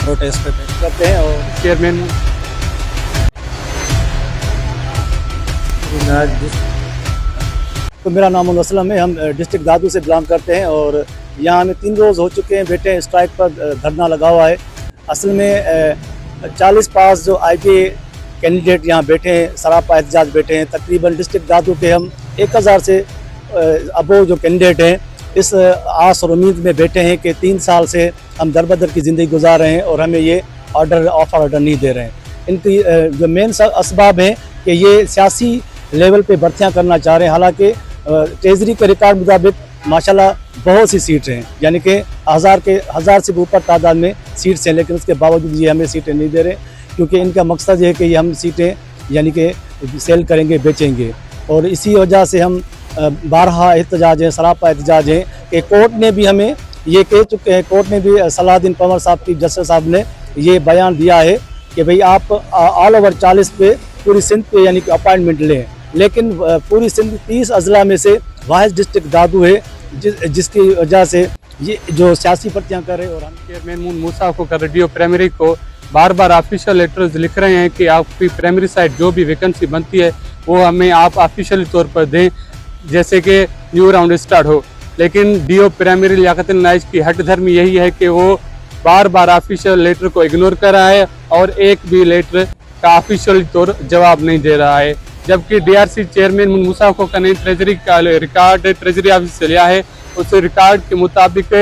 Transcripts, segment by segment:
Protest पे करते हैं। और चेयरमैन तो मेरा नाम मोहम्मद असलम है, हम डिस्ट्रिक्ट दादू से बिलोंग करते हैं और यहाँ हमें 3 रोज़ हो चुके हैं बैठे स्ट्राइक पर, धरना लगा हुआ है। असल में 40 पास जो IPA कैंडिडेट यहाँ बैठे हैं, सरापा एहतजाज बैठे हैं। तकरीबन डिस्ट्रिक्ट दादू के हम 1000 से अबो जो कैंडिडेट हैं इस आस और उम्मीद में बैठे हैं कि 3 साल से हम दर बदर की ज़िंदगी गुजार रहे हैं और हमें ये ऑफ़र नहीं दे रहे हैं। इनकी जो मेन असबाब हैं कि ये सियासी लेवल पे भर्तियाँ करना चाह रहे हैं। हालांकि ट्रेजरी के रिकॉर्ड मुताबिक माशाल्लाह बहुत सी सीट हैं, यानी कि 1000 से ऊपर तादाद में सीट्स हैं, लेकिन उसके बावजूद ये हमें सीटें नहीं दे रहे, क्योंकि इनका मकसद ये है कि ये हम सीटें यानी कि सेल करेंगे, बेचेंगे। और इसी वजह से हम बारहा एहतजाज हैं, सरापा एहतजाज हैं कि कोर्ट ने भी हमें ये कह चुके हैं, कोर्ट ने भी सलाहुद्दीन पंवर साहब की जस्टिस साहब ने ये बयान दिया है कि भाई आप ऑल ओवर 40 पे पूरी सिंध पे यानी कि अपॉइंटमेंट लें, लेकिन पूरी सिंध 30 अजला में से वाहिद डिस्ट्रिक्ट दादू है जिसकी वजह से ये जो सियासी भर्तियाँ कर रहे हैं। और हम चेयरमैन मूसा को कर डीओ प्राइमरी को बार बार ऑफिशियल लेटर्स लिख रहे हैं कि आपकी प्राइमरी साइड जो भी वैकेंसी बनती है वो हमें आप ऑफिशियल तौर पर दें, जैसे कि न्यू राउंड स्टार्ट हो। लेकिन डीओ प्राइमरी लियाकतुल नाइज की हट धर्म यही है कि वो बार बार ऑफिशियल लेटर को इग्नोर कर रहा है और एक भी लेटर का ऑफिशियल तौर जवाब नहीं दे रहा है। जबकि DRC चेयरमैन मूसा को ने ट्रेजरी का रिकॉर्ड ट्रेजरी ऑफिस से लिया है, उस रिकॉर्ड के मुताबिक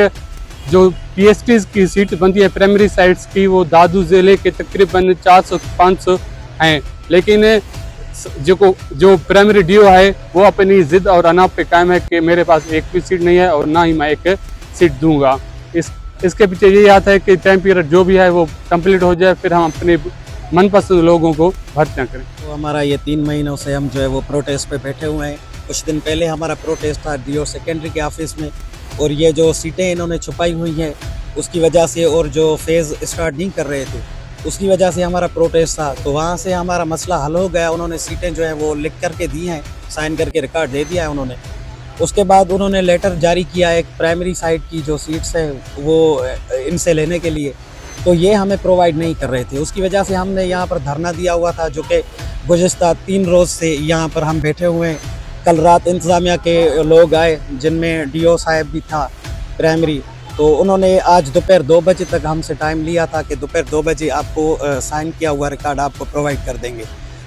जो PSTs की सीट बनती है प्राइमरी साइट्स की वो दादू ज़िले के तकरीबन 400-500 हैं, लेकिन जो प्राइमरी DO है वो अपनी ज़िद और अनाप पे कायम है कि मेरे पास एक भी सीट नहीं है और ना ही मैं एक सीट दूंगा। इसके पीछे यही आता है कि टाइम पीरियड जो भी है वो कंप्लीट हो जाए, फिर हम अपने मनपसंद लोगों को भर्तियाँ करें। तो हमारा ये 3 महीनों से हम जो है वो प्रोटेस्ट पे बैठे हुए हैं। कुछ दिन पहले हमारा प्रोटेस्ट था DO सेकेंडरी के ऑफिस में, और ये जो सीटें इन्होंने छुपाई हुई हैं उसकी वजह से, और जो फेज़ स्टार्ट नहीं कर रहे थे उसकी वजह से हमारा प्रोटेस्ट था। तो वहाँ से हमारा मसला हल हो गया, उन्होंने सीटें जो है वो लिख करके दी हैं, साइन करके रिकॉर्ड दे दिया है उन्होंने। उसके बाद उन्होंने लेटर जारी किया एक प्राइमरी साइड की जो सीट्स हैं वो इनसे लेने के लिए, तो ये हमें प्रोवाइड नहीं कर रहे थे। उसकी वजह से हमने यहाँ पर धरना दिया हुआ था, जो कि गुज़िश्ता 3 रोज़ से यहाँ पर हम बैठे हुए हैं। कल रात इंतज़ामिया के लोग आए जिनमें DO साहब भी था प्राइमरी, तो उन्होंने आज दोपहर 2 बजे तक हमसे टाइम लिया था कि दोपहर 2 बजे आपको साइन किया हुआ रिकॉर्ड आपको प्रोवाइड कर देंगे।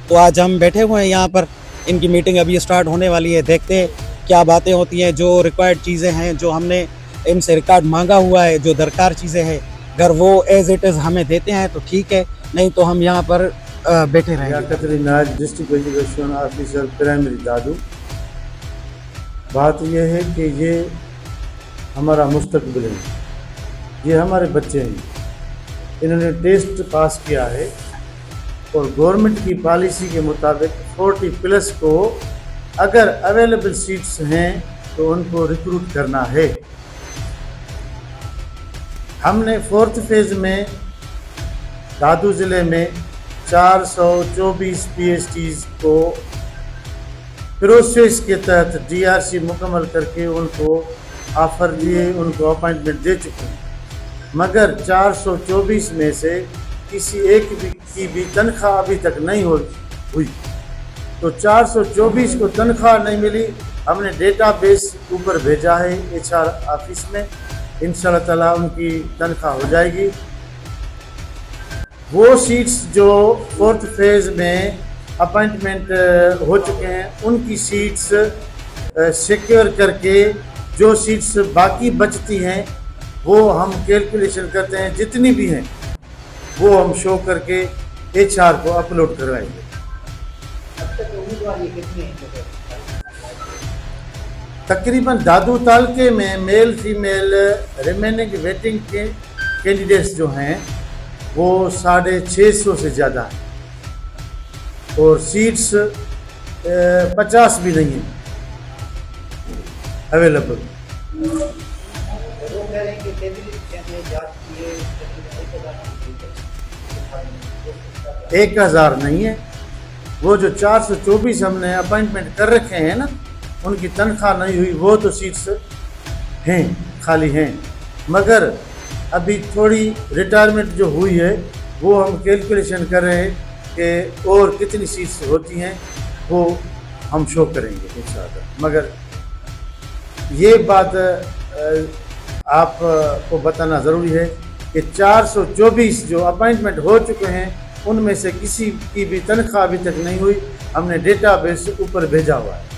तो आज हम बैठे हुए हैं यहाँ पर, इनकी मीटिंग अभी स्टार्ट होने वाली है, देखते हैं क्या बातें होती हैं। जो रिक्वायर्ड चीज़ें हैं, जो हमने इनसे रिकॉर्ड मांगा हुआ है, जो दरकार चीज़ें हैं, अगर वो एज इट इज़ हमें देते हैं तो ठीक है, नहीं तो हम यहाँ पर बैठे रहेंगे। डिस्ट्रिक्ट एजुकेशन ऑफिसर प्राइमरी दादू। बात यह है कि ये हमारा मुस्तकबिल है, ये हमारे बच्चे हैं, इन्होंने टेस्ट पास किया है और गवर्नमेंट की पॉलिसी के मुताबिक 40+ को अगर अवेलेबल सीट्स हैं तो उनको रिक्रूट करना है। हमने 4th फेज़ में दादू ज़िले में 424 PSTs को प्रोसेस के तहत DRC मुकम्मल करके उनको ऑफ़र दिए, उनको अपॉइंटमेंट दे चुके हैं, मगर 424 में से किसी एक की भी तनख्वाह अभी तक नहीं हुई। तो 424 को तनख्वाह नहीं मिली, हमने डेटाबेस ऊपर भेजा है HR ऑफिस में, इंशाल्लाह ताला उनकी तनख्वाह हो जाएगी। वो सीट्स जो 4th फेज़ में अपॉइंटमेंट हो चुके हैं उनकी सीट्स सिक्योर करके जो सीट्स बाकी बचती हैं वो हम कैलकुलेशन करते हैं, जितनी भी हैं वो हम शो करके HR को अपलोड करवाएंगे। तकरीबन दादू तालके में मेल फीमेल रिमेनिंग वेटिंग के कैंडिडेट्स जो हैं वो 650 से ज़्यादा हैं और सीट्स 50 भी नहीं हैं अवेलेबल। 1000 नहीं है, वो जो 424 हमने अपॉइंटमेंट कर रखे हैं ना, उनकी तनख्वाह नहीं हुई, वो तो सीट्स हैं, खाली हैं। मगर अभी थोड़ी रिटायरमेंट जो हुई है वो हम कैलकुलेशन कर रहे हैं कि और कितनी सीट्स होती हैं वो हम शो करेंगे इंशाअल्लाह। मगर ये बात आपको बताना ज़रूरी है कि 424 जो अपॉइंटमेंट हो चुके हैं उनमें से किसी की भी तनख्वाह अभी तक नहीं हुई। हमने डेटाबेस ऊपर भेजा हुआ है।